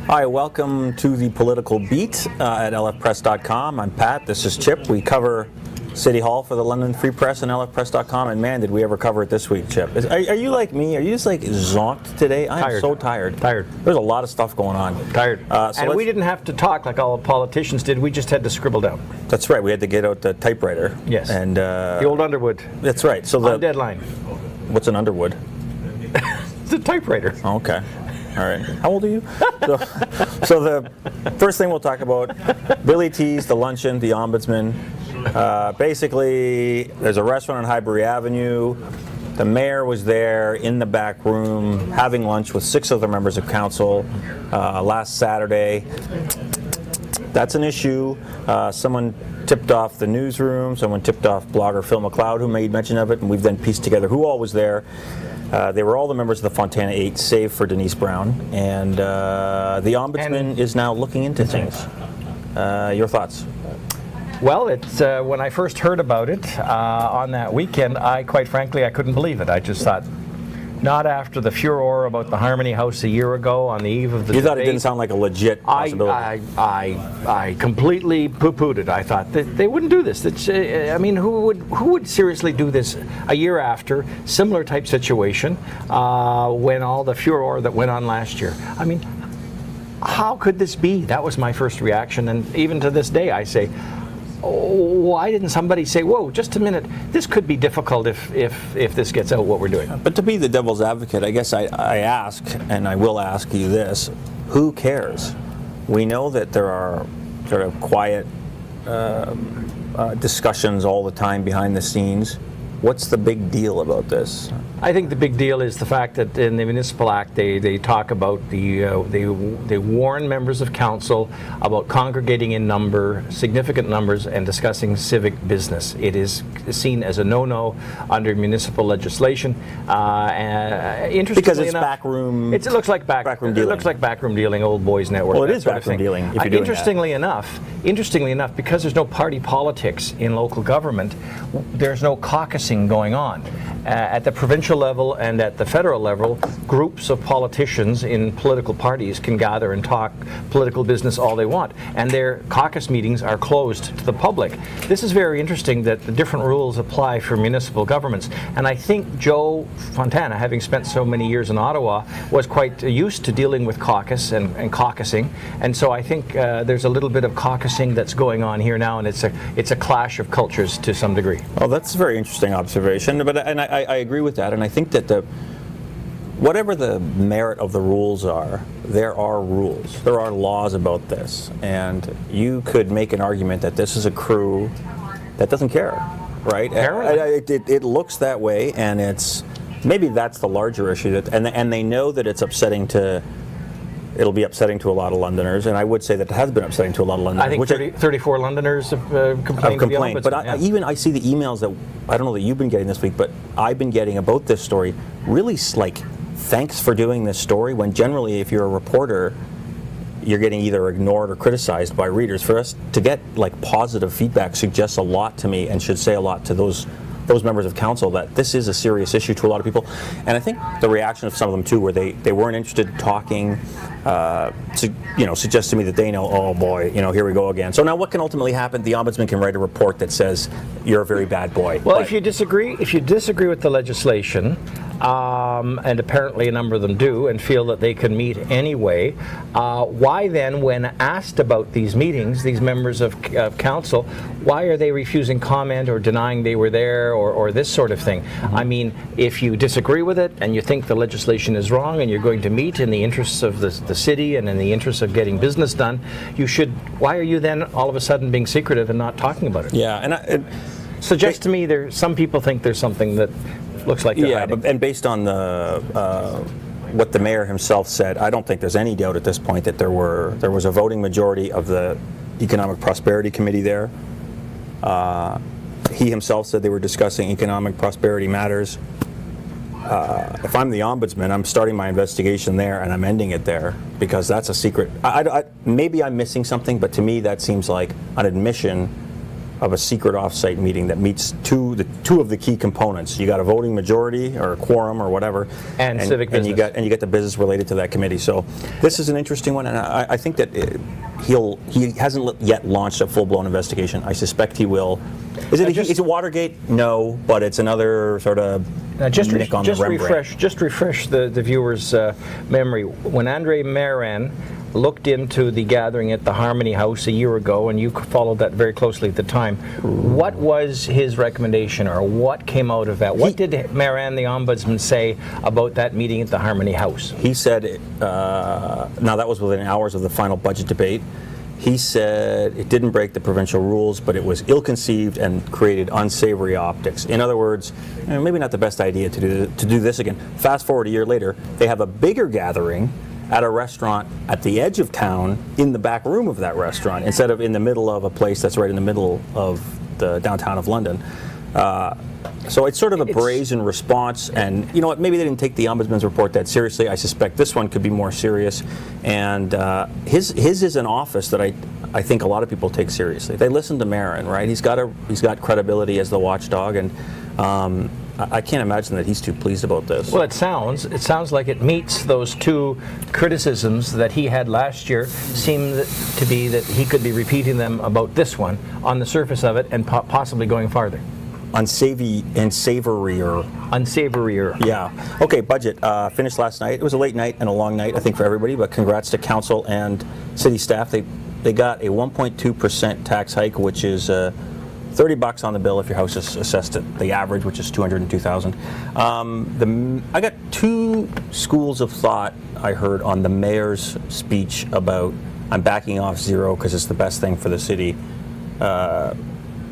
Hi, welcome to the Political Beat at lfpress.com. I'm Pat, this is Chip. We cover City Hall for the London Free Press and lfpress.com, and man, did we ever cover it this week, Chip. Are you like me? Are you just like zonked today? I'm so tired. There's a lot of stuff going on. And we didn't have to talk like all the politicians did. We just had to scribble down. That's right. We had to get out the typewriter. Yes. And the old Underwood. That's right. So on deadline. What's an Underwood? It's a typewriter. Okay. All right. How old are you? So the first thing we'll talk about, Billy T's, the luncheon, the ombudsman. Basically, there's a restaurant on Highbury Avenue. The mayor was there in the back room having lunch with 6 other members of council last Saturday. That's an issue. Someone tipped off the newsroom. Someone tipped off blogger Phil McLeod, who made mention of it, and we've then pieced together who all was there. They were all the members of the Fontana 8, save for Denise Brown, and the ombudsman is now looking into things. Your thoughts? Well, it's when I first heard about it on that weekend, quite frankly, I couldn't believe it. I just thought, not after the furor about the Harmony House a year ago on the eve of the debate. You thought it didn't sound like a legit possibility? I completely poo-pooed it. I thought that they wouldn't do this. I mean, who would seriously do this a year after similar type situation when all the furor that went on last year? I mean, how could this be? That was my first reaction, and even to this day, I say, why didn't somebody say, whoa, just a minute, this could be difficult if this gets out, what we're doing? But to be the devil's advocate, I guess I ask, and I will ask you this, who cares? We know that there are sort of quiet discussions all the time behind the scenes. What's the big deal about this? I think the big deal is the fact that in the Municipal Act they talk about they warn members of council about congregating in significant numbers, and discussing civic business. It is seen as a no-no under municipal legislation. Because it's enough, backroom. It looks like backroom dealing. It looks like backroom dealing, old boys network. Well, it is backroom dealing. If you're doing interestingly enough, because there's no party politics in local government, there's no caucusing going on. At the provincial level and at the federal level, groups of politicians in political parties can gather and talk political business all they want, and their caucus meetings are closed to the public. This is very interesting that the different rules apply for municipal governments, and I think Joe Fontana, having spent so many years in Ottawa, was quite used to dealing with caucus and caucusing, and so I think there's a little bit of caucusing that's going on here now, and it's a clash of cultures to some degree. Well, that's a very interesting observation, and I agree with that, and I think that whatever the merit of the rules are, there are rules. There are laws about this, and you could make an argument that this is a crew that doesn't care, right? It looks that way, and maybe that's the larger issue, and they know that it's upsetting to. It'll be upsetting to a lot of Londoners, and I would say that it has been upsetting to a lot of Londoners. I think 34 Londoners have complained to the ombudsman. But I see the emails that, I don't know that you've been getting this week, but I've been getting about this story, really like, thanks for doing this story, when generally if you're a reporter, you're getting either ignored or criticized by readers. For us to get like positive feedback suggests a lot to me, and should say a lot to those members of council, that this is a serious issue to a lot of people. And I think the reaction of some of them too, where they weren't interested in talking, suggests to me that they know, oh boy, here we go again. So now what can ultimately happen? The ombudsman can write a report that says you're a very bad boy. Well, if you disagree with the legislation, and apparently a number of them do, and feel that they can meet anyway, why then, when asked about these meetings, these members of council, why are they refusing comment or denying they were there, or this sort of thing? I mean, if you disagree with it and you think the legislation is wrong and you're going to meet in the interests of the city and in the interests of getting business done, you should. Why are you then all of a sudden being secretive and not talking about it? Yeah, and it suggests to me some people think there's something that looks like they're hiding. And based on what the mayor himself said, I don't think there's any doubt at this point that there was a voting majority of the Economic Prosperity Committee there. He himself said they were discussing economic prosperity matters. If I'm the ombudsman, I'm starting my investigation there, and I'm ending it there, because that's a secret. Maybe I'm missing something, but to me that seems like an admission of a secret offsite meeting that meets two of the key components. You got a voting majority or a quorum or whatever, and civic business, and you get the business related to that committee. So this is an interesting one, and I think that he hasn't yet launched a full-blown investigation. I suspect he will. Is it Watergate? No, but it's another sort of nick on the Rembrandt. Just refresh the viewers' memory. When Andre Marin looked into the gathering at the Harmony House a year ago, and you followed that very closely at the time, what was his recommendation, or what came out of that? What did Marin, the Ombudsman, say about that meeting at the Harmony House? He said, now that was within hours of the final budget debate, he said it didn't break the provincial rules, but it was ill-conceived and created unsavory optics. In other words, maybe not the best idea to do this again. Fast forward a year later, they have a bigger gathering at a restaurant at the edge of town in the back room of that restaurant instead of in the middle of a place that's right in the middle of the downtown of London. So it's sort of a brazen response, and you know what, maybe they didn't take the Ombudsman's report that seriously. I suspect this one could be more serious, and his is an office that I think a lot of people take seriously. They listen to Marin, right? He's got credibility as the watchdog, and I can't imagine that he's too pleased about this. Well, it sounds like it meets those two criticisms that he had last year. Seem to be that he could be repeating them about this one on the surface of it, and possibly going farther. Unsavory and savorier. Unsavorier. Yeah. Okay, budget finished last night. It was a late night and a long night, I think, for everybody, but congrats to council and city staff. They got a 1.2% tax hike, which is $30 on the bill if your house is assessed at the average, which is $202,000. I got two schools of thought I heard on the mayor's speech about I'm backing off zero because it's the best thing for the city.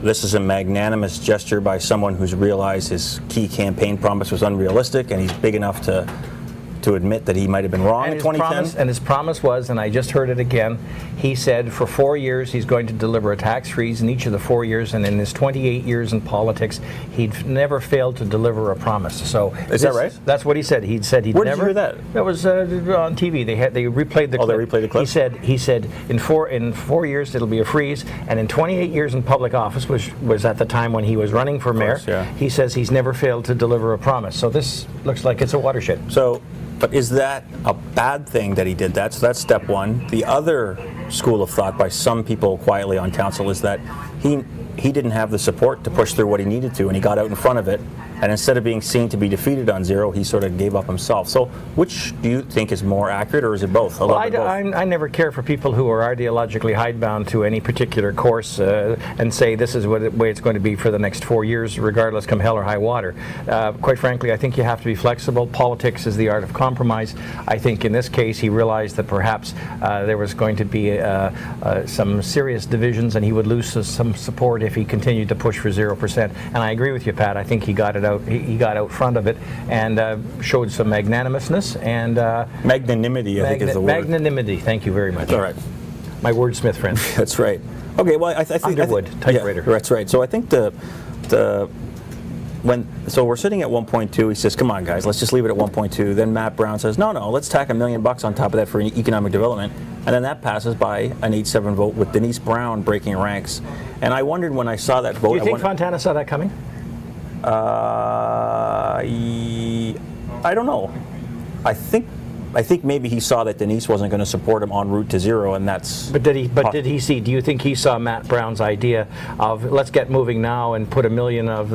This is a magnanimous gesture by someone who's realized his key campaign promise was unrealistic, and he's big enough to admit that he might have been wrong in 2010. And his promise was, and I just heard it again, he said for 4 years he's going to deliver a tax freeze in each of the 4 years, and in his 28 years in politics, he'd never failed to deliver a promise. So is that right? That's what he said. He'd said he'd Where never. Where did you hear that? That was on TV. They replayed the clip. They replayed the clip? He said in four years it'll be a freeze, and in 28 years in public office, which was at the time when he was running for mayor, he says he's never failed to deliver a promise. So this looks like it's a watershed. But is that a bad thing that he did that? So that's step one. The other school of thought by some people quietly on council is that he didn't have the support to push through what he needed to, and he got out in front of it, and instead of being seen to be defeated on zero, he sort of gave up himself. So which do you think is more accurate, or is it both? Well, I never care for people who are ideologically hidebound to any particular course and say this is the way it's going to be for the next 4 years, regardless, come hell or high water. Quite frankly, I think you have to be flexible. Politics is the art of compromise. I think in this case he realized that perhaps there was going to be some serious divisions, and he would lose some support if he continued to push for 0%. And I agree with you, Pat. I think he got it out. He got out front of it and showed some magnanimousness and magnanimity. I think is the word. Magnanimity. Thank you very much. All right, my wordsmith friend. That's right. Okay. Well, I think Underwood typewriter. Yeah, that's right. So I think so we're sitting at 1.2. He says, "Come on, guys, let's just leave it at 1.2." Then Matt Brown says, "No, let's tack $1 million on top of that for economic development." And then that passes by an 8-7 vote with Denise Brown breaking ranks. And I wondered when I saw that vote. Do you think Fontana saw that coming? I don't know. I think maybe he saw that Denise wasn't going to support him en route to zero, and that's. But did he see? Do you think he saw Matt Brown's idea of let's get moving now and put $1 million of?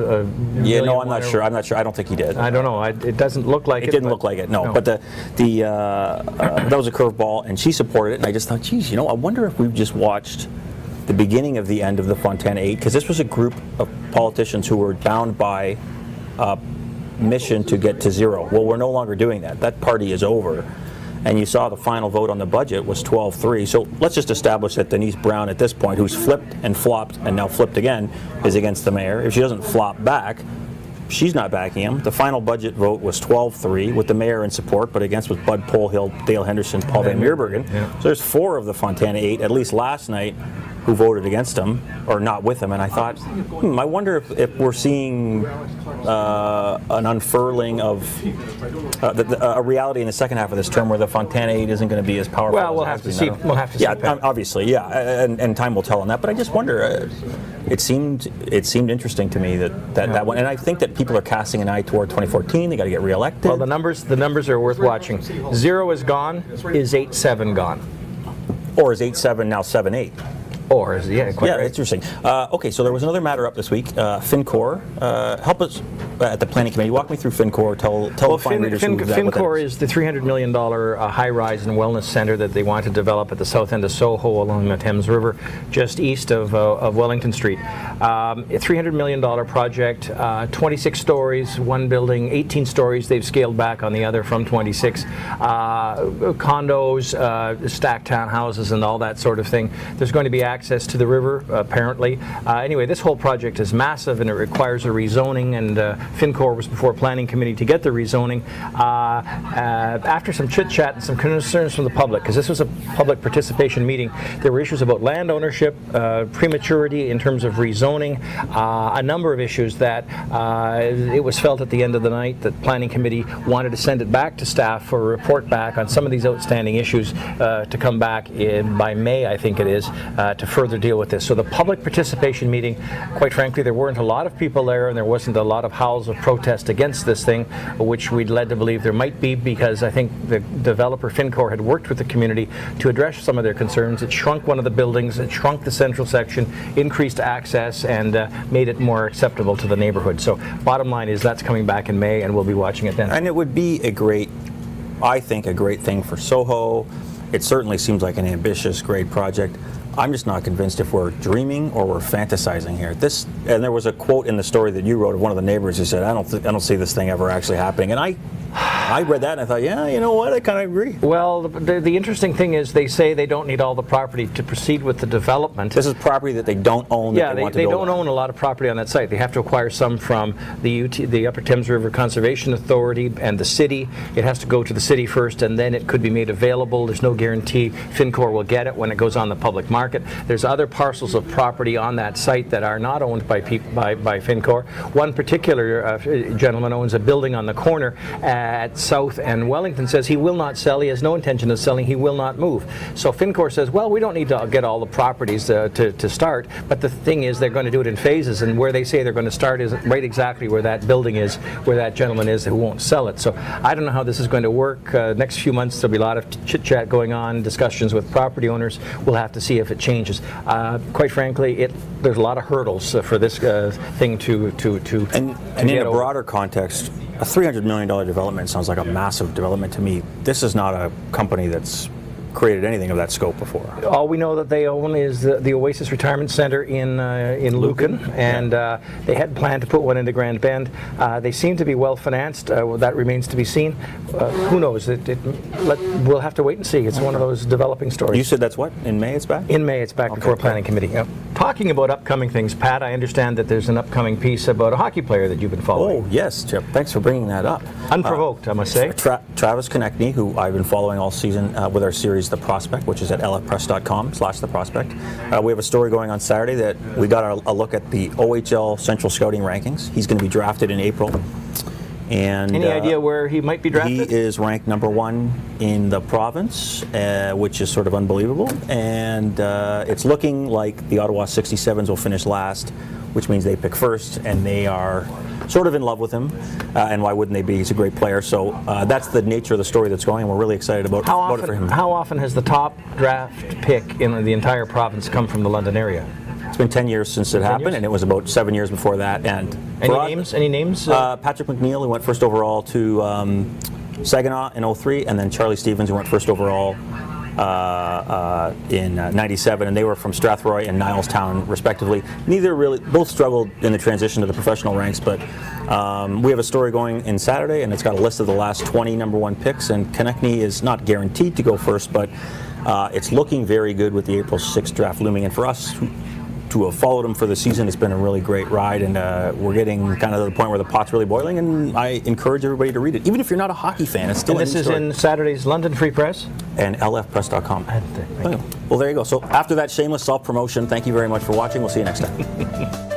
Yeah, no, I'm not sure. I don't think he did. I don't know. It doesn't look like it. It didn't look like it. No. But that was a curveball, and she supported it, and I just thought, geez, I wonder if we've just watched the beginning of the end of the Fontana 8, because this was a group of politicians who were bound by mission to get to zero. Well, we're no longer doing that. That party is over. And you saw the final vote on the budget was 12-3. So let's just establish that Denise Brown at this point, who's flipped and flopped and now flipped again, is against the mayor. If she doesn't flop back, she's not backing him. The final budget vote was 12-3 with the mayor in support, but against was Bud Polhill, Dale Henderson, Paul Van Meerbergen. Yeah. So there's 4 of the Fontana 8, at least last night, who voted against him or not with him, and I thought, I wonder if we're seeing an unfurling of a reality in the second half of this term where the Fontana aid isn't going to be as powerful. Well, as we'll it have has to been. see. We'll have to see. Yeah, obviously, yeah, and time will tell on that. But I just wonder. It seemed interesting to me that one, and I think that people are casting an eye toward 2014. They got to get reelected. Well, the numbers are worth watching. 0 is gone. Is 8-7 gone? Or is 8-7 now 7-8? Or is quite right. Interesting. Okay, so there was another matter up this week. FinCor, help us at the planning committee. Walk me through FinCor. Tell the fine readers what that FinCor is the $300 million high-rise and wellness center that they want to develop at the south end of Soho along the Thames River, just east of Wellington Street. A $300 million project, 26 stories, one building, 18 stories. They've scaled back on the other from 26. Condos, stacked townhouses, and all that sort of thing. There's going to be access to the river, apparently. Anyway, this whole project is massive and it requires a rezoning, and FinCor was before Planning Committee to get the rezoning. After some chit-chat and some concerns from the public, because this was a public participation meeting, there were issues about land ownership, prematurity in terms of rezoning, a number of issues that it was felt at the end of the night that Planning Committee wanted to send it back to staff for a report back on some of these outstanding issues to come back by May, I think it is, to further deal with this. So the public participation meeting, quite frankly, there weren't a lot of people there, and there wasn't a lot of howls of protest against this thing, which we'd led to believe there might be, because I think the developer FinCor had worked with the community to address some of their concerns. It shrunk one of the buildings, it shrunk the central section, increased access, and made it more acceptable to the neighborhood. So bottom line is that's coming back in May, and we'll be watching it then. And it would be I think a great thing for Soho. It certainly seems like an ambitious, great project. I'm just not convinced if we're dreaming or we're fantasizing here. And there was a quote in the story that you wrote of one of the neighbors who said, I don't see this thing ever actually happening. And I read that and I thought, yeah, you know what, I kind of agree. Well, the interesting thing is they say they don't need all the property to proceed with the development. This is property that they don't own. Yeah, they don't own a lot of property on that site. They have to acquire some from the Upper Thames River Conservation Authority and the city. It has to go to the city first, and then it could be made available. There's no guarantee FinCor will get it when it goes on the public market. There's other parcels of property on that site that are not owned by FinCor. One particular gentleman owns a building on the corner at South and Wellington, says he will not sell. He has no intention of selling. He will not move. So FinCor says, well, we don't need to get all the properties to start, but the thing is they're going to do it in phases, and where they say they're going to start is right exactly where that building is, where that gentleman is who won't sell it. So I don't know how this is going to work. Next few months there'll be a lot of chit-chat going on, discussions with property owners. We'll have to see if it changes. Quite frankly, there's a lot of hurdles for this thing to And in a broader context, a $300 million development sounds like a massive development to me. This is not a company that's created anything of that scope before. All we know that they own is the Oasis Retirement Center in Lucan, and they had planned to put one into Grand Bend. They seem to be well financed. That remains to be seen. Who knows? We'll have to wait and see. It's one of those developing stories. You said that's what? In May it's back? In May it's back before Planning Committee. Yep. Talking about upcoming things, Pat, I understand that there's an upcoming piece about a hockey player that you've been following. Oh, yes, Chip. Thanks for bringing that up. Unprovoked, I must say. Travis Konechny, who I've been following all season with our series The Prospect, which is at lfpress.com/The Prospect. We have a story going on Saturday that we got a look at the OHL Central Scouting rankings. He's going to be drafted in April. And any idea where he might be drafted? He is ranked #1 in the province, which is sort of unbelievable. And it's looking like the Ottawa 67s will finish last, which means they pick first, and they are sort of in love with him. And why wouldn't they be? He's a great player. So that's the nature of the story that's going, and we're really excited about it for him. How often has the top draft pick in the entire province come from the London area? It's been 10 years since it happened, and it was about 7 years before that. And Any names? Patrick McNeil, who went first overall to Saginaw in 03, and then Charlie Stevens, who went first overall in 97, and they were from Strathroy and Nilestown, respectively. Both struggled in the transition to the professional ranks, but we have a story going in Saturday, and it's got a list of the last 20 #1 picks, and Konechny is not guaranteed to go first, but it's looking very good with the April 6th draft looming. And for us, to have followed him for the season. It's been a really great ride, and we're getting kind of to the point where the pot's really boiling, and I encourage everybody to read it. Even if you're not a hockey fan, it's still And this is in Saturday's London Free Press? And lfpress.com. Well, there you go. So after that shameless self-promotion, thank you very much for watching. We'll see you next time.